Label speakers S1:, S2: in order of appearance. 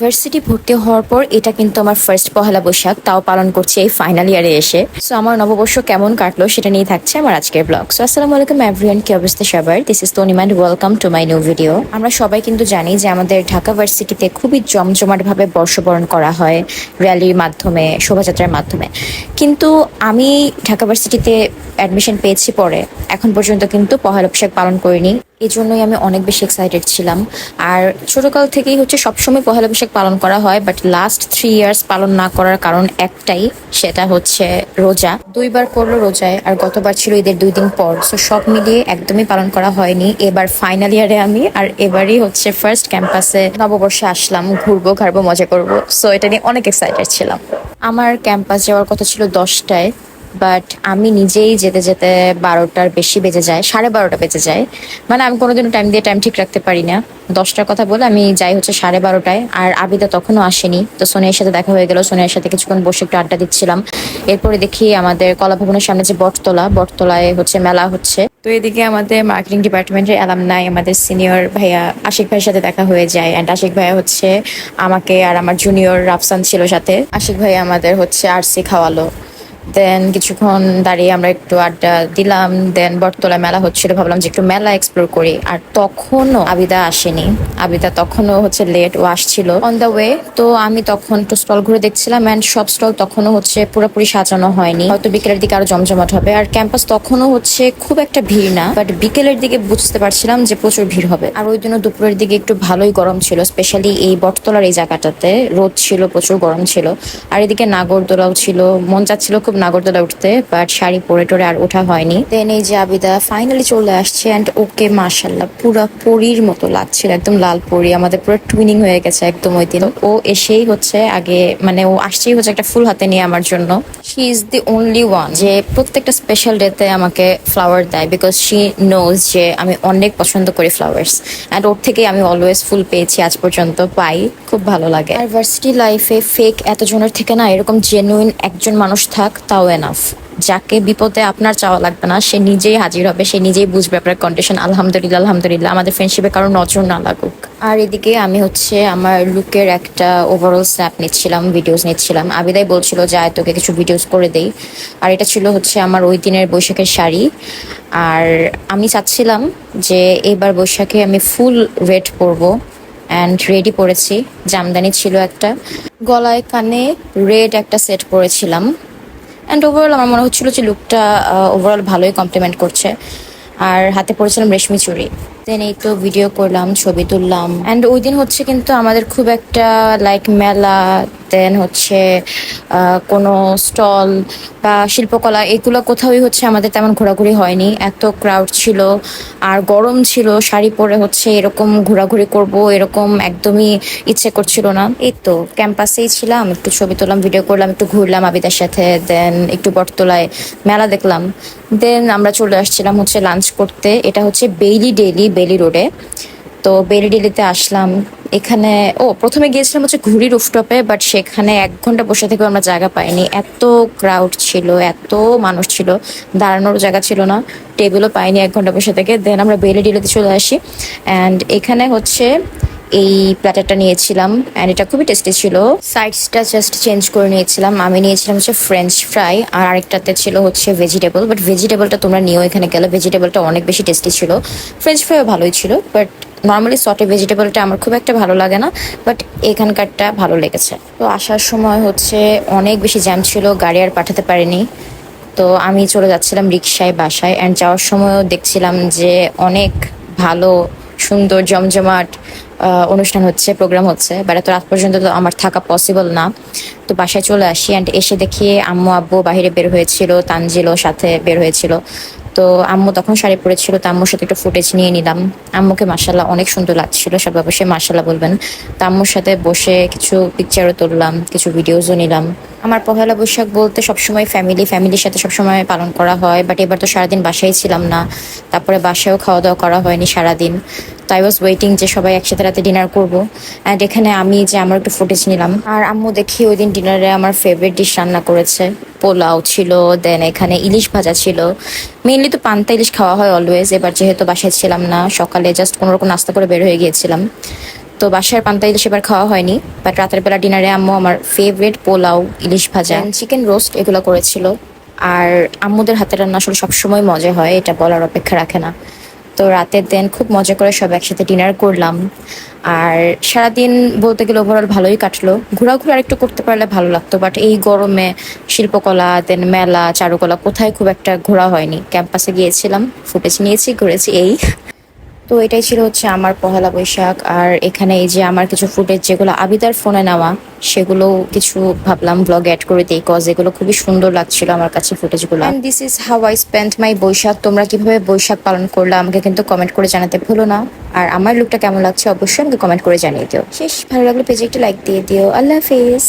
S1: Varsity ভর্তি হওয়ার পর এটা কিন্তু আমার ফার্স্ট পহেলা বৈশাখ, তাও পালন করছি এই ফাইনাল ইয়ারে এসে। সো আমার নববর্ষ কেমন কাটলো সেটা নিয়ে থাকছে আমার আজকের ব্লগ। সো আসসালামু আলাইকুম এভরিওয়ান, কি অবস্থা সবার? This is Tanima and welcome to my new video. আমরা সবাই কিন্তু জানি যে আমাদের ঢাকা ভার্সিটিতে খুবই জমজমাটভাবে বর্ষবরণ করা হয় র্যালির মাধ্যমে, শোভাযাত্রার মাধ্যমে। কিন্তু আমি ঢাকা ভার্সিটিতে অ্যাডমিশন পেয়েছি পরে, এখন পর্যন্ত কিন্তু পহেলা বৈশাখ পালন করিনি। এই জন্যই আমি অনেক বেশি এক্সাইটেড ছিলাম। আর ছোটকাল থেকেই হচ্ছে সবসময় পহেলা বৈশাখ পালন করা হয়, বাট লাস্ট 3 ইয়ার্স পালন না করার কারণ একটাই, সেটা হচ্ছে রোজা। 2বার পড়লো রোজায়, আর গতবার ছিল ঈদের 2 দিন পর। সো সব মিলিয়ে একদমই পালন করা হয়নি। এবার ফাইনাল ইয়ারে আমি, আর এবারই হচ্ছে ফার্স্ট ক্যাম্পাসে নববর্ষে আসলাম, ঘুরবো ঘাড়বো মজা করবো। সো এটা নিয়ে অনেক এক্সাইটেড ছিলাম। আমার ক্যাম্পাস যাওয়ার কথা ছিল 10টায়, বাট আমি নিজেই যেতে যেতে 12টার বেশি বেজে যায়, 12:30 বেজে যায়। মানে আমি কোনোদিনও টাইম ঠিক রাখতে পারি না। 10টার কথা বলে আমি যাই হচ্ছে 12:30টায়। আর আবিদা তখনও আসেনি, তো সোনিয়ার সাথে দেখা হয়ে গেল। সোনিয়ার সাথে কিছুক্ষণ বসে একটু আড্ডা দিচ্ছিলাম। এরপরে দেখি আমাদের কলা ভবনের সামনে যে বটতলায় হচ্ছে মেলা হচ্ছে। তো এদিকে আমাদের মার্কেটিং ডিপার্টমেন্টের অ্যালামনাই, আমাদের সিনিয়র ভাইয়া আশিক ভাইয়ের সাথে দেখা হয়ে যায়। অ্যান্ড আশিক ভাইয়া হচ্ছে আমাকে আর আমার জুনিয়র রাফসান ছিল সাথে। আশিক ভাইয়া আমাদের হচ্ছে আরসি খাওয়ালো। দেন কিছুক্ষণ দাঁড়িয়ে আমরা একটু আড্ডা দিলাম। দেন বটতলা মেলা হচ্ছিল, ভাবলাম যে একটু মেলা এক্সপ্লোর করি। আর তখনও আবিদা আসেনি। আবিদা তখনও হচ্ছে লেট, ও আসছিল অন দ্য ওয়ে। তো আমি তখন একটু স্টল ঘুরে দেখছিলাম, অ্যান্ড সব স্টল তখনও হচ্ছে পুরোপুরি সাজানো হয়নি, হয়তো বিকেলের দিকে আরো জমজমাট হবে। আর ক্যাম্পাস তখনও হচ্ছে খুব একটা ভিড় না, বাট বিকেলের দিকে বুঝতে পারছিলাম যে প্রচুর ভিড় হবে। আর ওই দিনও দুপুরের দিকে একটু ভালোই গরম ছিল, স্পেশালি এই বটতলার এই জায়গাটাতে রোদ ছিল, প্রচুর গরম ছিল। আর এদিকে নাগরদোলাও ছিল, মন চাচ্ছিল খুব নাগরদোলা উঠতে, বাট শাড়ি পরে টোরে আর ওঠা হয়নি। দেন এই যে আবিদা ফাইনালি চলে আসছে, অ্যান্ড ওকে মাশাল্লাহ পুরা পরীর মতো লাগছিল, একদম লাল পরী। আমাদের পুরো টুইনিং হয়ে গেছে একদম ওই দিন। ও এসেই হচ্ছে আগে, মানে ও আসছেই হচ্ছে একটা ফুল হাতে নিয়ে আমার জন্য। She is the only one যে প্রত্যেকটা স্পেশাল ডেতে আমাকে ফ্লাওয়ার দেয়, বিকজ শি নোজ যে আমি অনেক পছন্দ করি ফ্লাওয়ার্স। অ্যান্ড ওর থেকে আমি অলওয়েজ ফুল পেয়েছি, আজ পর্যন্ত পাই, খুব ভালো লাগে। আর ভার্সিটি লাইফে ফেক এতজনের থেকে না, এরকম জেনুইন একজন মানুষ থাক তাও এনাফ। যাকে বিপদে আপনার চাওয়া লাগবে না, সে নিজেই হাজির হবে, সে নিজেই বুঝবে আপনার কন্ডিশন। আলহামদুলিল্লাহ আলহামদুলিল্লাহ, আমাদের ফ্রেন্ডশিপে কারো নজর না লাগুক। আর এদিকে আমি হচ্ছে আমার লুকের একটা ওভারঅল স্ন্যাপ নিচ্ছিলাম, ভিডিওস নিচ্ছিলাম। আবিদাই বলছিল যে আয় তোকে কিছু ভিডিওস করে দেই। আর এটা ছিল হচ্ছে আমার ওই দিনের বৈশাখের শাড়ি। আর আমি চাচ্ছিলাম যে এবার বৈশাখে আমি ফুল রেড পরবো, অ্যান্ড রেডি পরেছি। জামদানি ছিল একটা, গলায় কানে রেড একটা সেট পরেছিলাম। অ্যান্ড ওভারঅল আমার মনে হচ্ছিল যে লুকটা ওভারঅল ভালোই কমপ্লিমেন্ট করছে। আর হাতে পরেছিলাম রেশমি চুড়ি। দেন এই তো ভিডিও করলাম, ছবি তুললাম। অ্যান্ড ওই দিন হচ্ছে কিন্তু আমাদের খুব একটা লাইক মেলা, দেন হচ্ছে কোনো স্টল বা শিল্পকলা, এগুলো কোথাওই হচ্ছে আমাদের তেমন ঘোরাঘুরি হয়নি। এত ক্রাউড ছিল আর গরম ছিল, শাড়ি পরে হচ্ছে এরকম ঘোরাঘুরি করব এরকম একদমই ইচ্ছে করছিল না। এই তো ক্যাম্পাসেই ছিলাম, একটু ছবি তুললাম, ভিডিও করলাম, একটু ঘুরলাম আবিদার সাথে। দেন একটু বটতলায় মেলা দেখলাম। দেন আমরা চলে আসছিলাম হচ্ছে লাঞ্চ করতে। এটা হচ্ছে বেইলি রোডে। তো বেইলি ডেলিতে আসলাম। এখানে প্রথমে গিয়েছিলাম হচ্ছে ঘুড়ি রুফটপে, বাট সেখানে 1 ঘন্টা বসে থেকেও আমরা জায়গা পাইনি, এত ক্রাউড ছিল, এত মানুষ ছিল, দাঁড়ানোর জায়গা ছিল না, টেবিলও পাইনি 1 ঘন্টা বসে থেকে। দেন আমরা বেইলি ডেলিতে চলে আসি, অ্যান্ড এখানে হচ্ছে এই প্ল্যাটারটা নিয়েছিলাম, অ্যান্ড এটা খুবই টেস্টি ছিল। সাইডসটা জাস্ট চেঞ্জ করে নিয়েছিলাম। আমি নিয়েছিলাম হচ্ছে ফ্রেঞ্চ ফ্রাই, আর আরেকটাতে ছিল হচ্ছে ভেজিটেবল, বাট ভেজিটেবলটা তোমরা নিও এখানে গেলে, ভেজিটেবলটা অনেক বেশি টেস্টি ছিল। ফ্রেঞ্চ ফ্রাইও ভালোই ছিল, বাট নর্মালি সটে ভেজিটেবলটা আমার খুব একটা ভালো লাগে না, বাট এখানকারটা ভালো লেগেছে। তো আসার সময় হচ্ছে অনেক বেশি জ্যাম ছিল, গাড়ি আর পাঠাতে পারিনি। তো আমি চলে যাচ্ছিলাম রিক্সায় বাসায়, অ্যান্ড যাওয়ার সময়ও দেখছিলাম যে অনেক ভালো সুন্দর জমজমাট অনুষ্ঠান হচ্ছে, প্রোগ্রাম হচ্ছে, বাট এত রাত পর্যন্ত তো আমার থাকা পসিবল না। তো বাসায় চলে আসি, অ্যান্ড এসে দেখি আম্মু আব্বু বাহিরে বের হয়েছিল, তানজিলও সাথে বের হয়েছিল। তো আম্মু তখন শাড়ি পরেছিল, তো আম্মুর সাথে একটু ফুটেজ নিয়ে নিলাম। আম্মুকে মাশাল্লাহ অনেক সুন্দর লাগছিল, সব অবশ্যই মাশাল্লাহ বলবেন। তো আম্মুর সাথে বসে কিছু পিকচারও তুললাম, কিছু ভিডিওসও নিলাম। আমার পহেলা বৈশাখ বলতে সবসময় ফ্যামিলির সাথে সবসময় পালন করা হয়, বাট এবার তো সারাদিন বাসায় ছিলাম না, তারপরে বাসায়ও খাওয়া দাওয়া করা হয়নি সারাদিন। তো আই ওয়াজ ওয়েটিং যে সবাই একসাথে রাতে ডিনার করবো, অ্যান্ড এখানে আমি যে আমার একটু ফুটেজ নিলাম। আর আম্মু দেখি ওই দিন ডিনারে আমার ফেভারিট ডিশ রান্না করেছে, পোলাও ছিল, দেন এখানে ইলিশ ভাজা ছিল। মেইনলি তো পান্তা ইলিশ খাওয়া হয় অলওয়েজ, এবার যেহেতু বাসায় ছিলাম না, সকালে জাস্ট কোনোরকম নাস্তা করে বের হয়ে গিয়েছিলাম। তো বাসার পান্তা ইলিশ এবার খাওয়া হয়নি, বাট রাতের বেলা ডিনারে আম্মু আমার ফেভারিট পোলাও, ইলিশ ভাজা, চিকেন রোস্ট এগুলো করেছিল। আর আম্মুদের হাতের রান্না আসলে সবসময় মজা হয়, এটা বলার অপেক্ষা রাখে না। তো রাতের দিন খুব মজা করে সব একসাথে ডিনার করলাম। আর সারাদিন বলতে গেলে ওভারঅল ভালোই কাটলো। ঘোরাঘুরি আর একটু করতে পারলে ভালো লাগতো, বাট এই গরমে শিল্পকলা দেন মেলা চারুকলা কোথায় খুব একটা ঘোরা হয়নি। ক্যাম্পাসে গিয়েছিলাম, ফুটেজ নিয়েছি, ঘুরেছি এই। তো এটাই ছিল হচ্ছে আমার পহেলা বৈশাখ। আর এখানে এই যে আমার কিছু ফুটেজ যেগুলো আবিদার ফোনে নেওয়া, সেগুলো কিছু ভাবলাম ব্লগে অ্যাড করে দিই, কজ এগুলো খুবই সুন্দর লাগছিল আমার কাছে ফুটেজগুলো। And this is how I spend my Boishakh. তোমরা কিভাবে বৈশাখ পালন করলে আমাকে কিন্তু কমেন্ট করে জানাতে ভুলো না। আর আমার লুকটা কেমন লাগছে অবশ্যই আমাকে কমেন্ট করে জানিয়ে দিও। শেষ ভালো লাগলে পেজে একটা লাইক দিয়ে দিও। আল্লাহ হাফিজ।